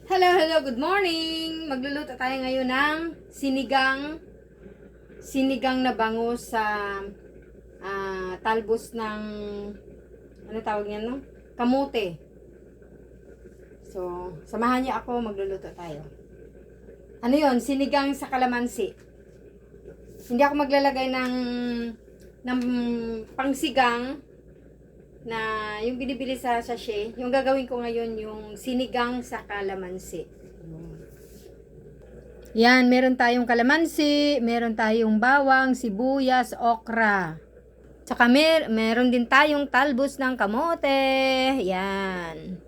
Hello, hello, good morning! Magluluto tayo ngayon ng sinigang na bangus sa talbos ng, ano tawag niyan, no? Kamote. So, samahan niyo ako, magluluto tayo. Ano yon? Sinigang sa kalamansi. Hindi ako maglalagay ng pangsigang na yung binibili sa sachet. Yung gagawin ko ngayon yung sinigang sa kalamansi. Yan, meron tayong kalamansi, meron tayong bawang, sibuyas, okra. Tsaka meron din tayong talbos ng kamote. Yan.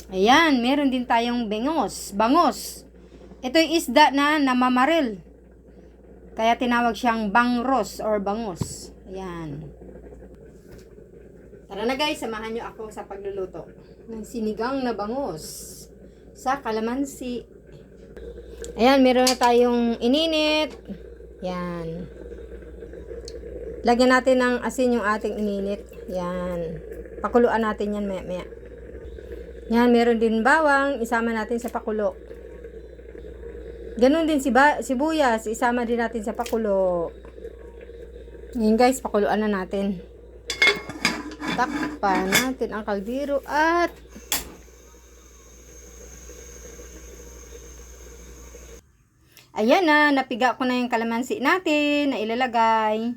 Ayan, meron din tayong bangos. Ito'y isda na namamaril. Kaya tinawag siyang bangros or bangus. Ayan. Tara na guys, samahan nyo ako sa pagluluto ng sinigang na bangus sa kalamansi. Ayan, meron na tayong ininit. Yan. Lagyan natin ng asin yung ating ininit. Yan. Pakuluan natin yan maya. Yan, meron din bawang. Isama natin sa pakulo. Ganun din sibuyas. Isama din natin sa pakulo. Yan guys, pakuluan na natin. Takpan natin ang kaldero at ayan na, napiga ko na yung kalamansi natin na ilalagay.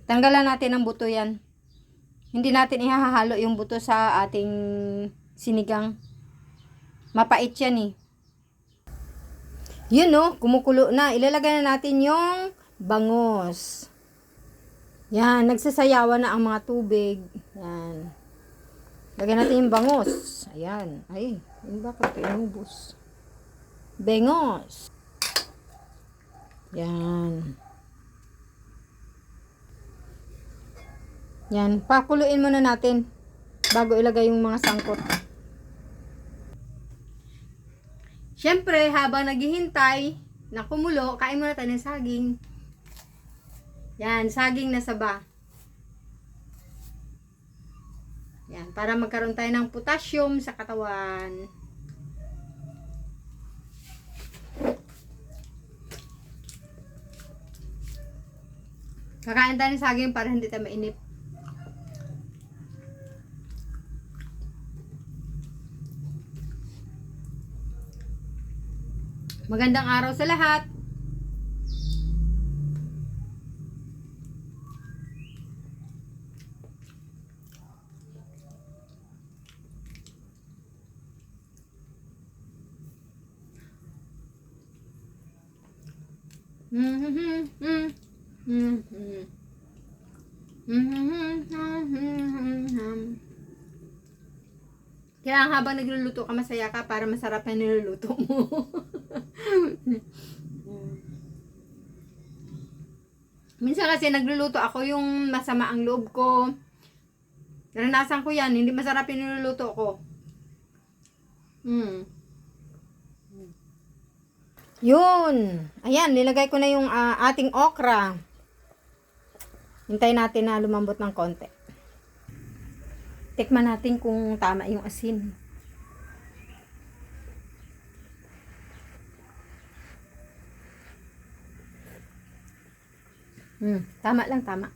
Tanggalan natin ang buto yan. Hindi natin ihahalo yung buto sa ating sinigang. Mapait yan eh. Yun no, kumukulo na. Ilalagay na natin yung bangus. Yan, nagsasayawan na ang mga tubig. Yan. Lagyan natin yung bangus. Ayan. Ay, yun ba? Ito inubos. Bengos. Yan. Yan. Pakuluin muna natin bago ilagay yung mga sangkot. Siyempre, habang naghihintay na kumulo, kain muna tayo ng saging. Yan, saging na saba. Yan, para magkaroon tayo ng potassium sa katawan. Kakain tayo ng saging para hindi tayo mainip. Magandang araw sa lahat. Kaya habang nagluluto ka, masaya ka para masarap na niluluto mo. Minsan kasi nagluluto ako yung masama ang loob ko. Naranasan ko yan, hindi masarap yung niluluto ko. Yun. Ayan, nilagay ko na yung ating okra. Hintayin natin na lumambot ng konti. Tikman natin kung tama yung asin. Tama lang, tama.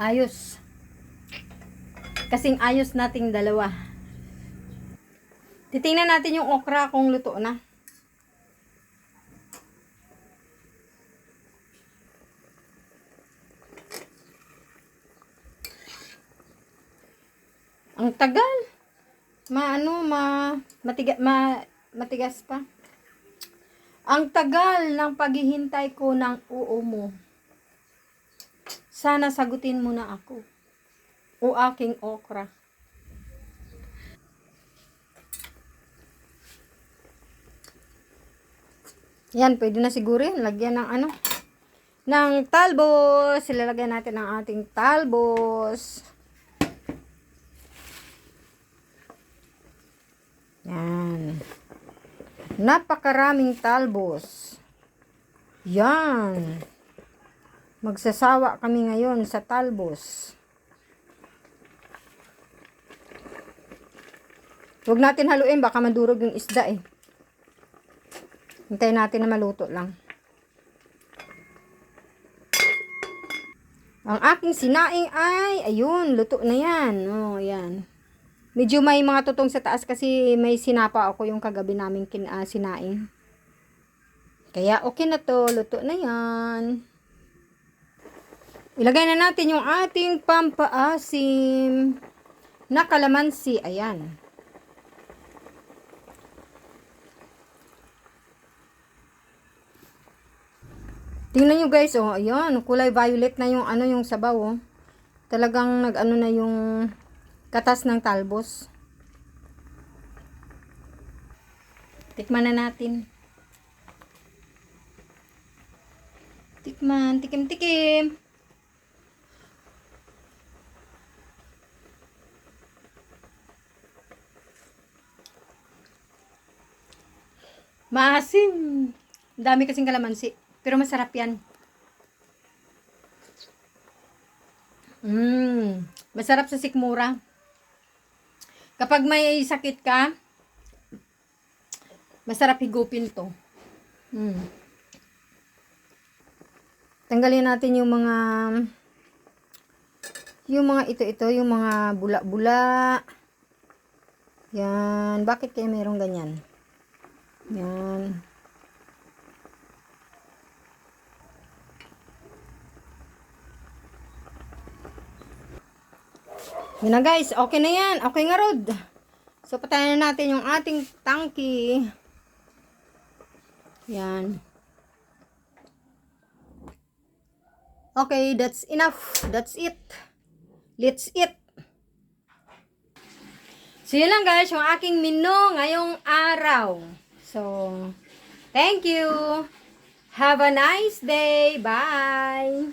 Ayos. Kasing ayos nating dalawa. Titingnan natin yung okra kung luto na. Ang tagal. Matigas pa. Ang tagal ng paghihintay ko ng oo mo. Sana sagutin mo na ako. O aking okra. Yan, pwede na siguro yan. Lagyan ng ng talbos. Ilalagyan natin ang ating talbos. Yan. Napakaraming talbos. Yan. Magsasawa kami ngayon sa talbos. Huwag natin haluin, baka madurog yung isda eh. Hintayin natin na maluto lang. Ang aking sinaing ay, ayun, luto na yan. Oh, yan. Medyo may mga tutong sa taas kasi may sinapa ako yung kagabi naming sinaing. Kaya okay na to, luto na yan. Ilagay na natin yung ating pampaasim na kalamansi. Ayan. Tingnan nyo guys, oh, ayan, kulay violet na yung yung sabaw, oh. Talagang nag-ano na yung katas ng talbos. Tikman na natin. Tikman, tikim-tikim. Maasim. Dami kasing kalamansi. Pero masarap yan. Masarap sa sikmura. Kapag may sakit ka, masarap higupin to. Tanggalin natin yung mga ito, yung mga bula-bula. Yan. Bakit kaya mayroong ganyan? Yan. Yan na guys. Okay na yan. Okay nga rod. So, patayin na natin yung ating tangki. Yan. Okay, that's enough. That's it. Let's eat. So, yun lang guys, yung aking menu ngayong araw. So, thank you. Have a nice day. Bye.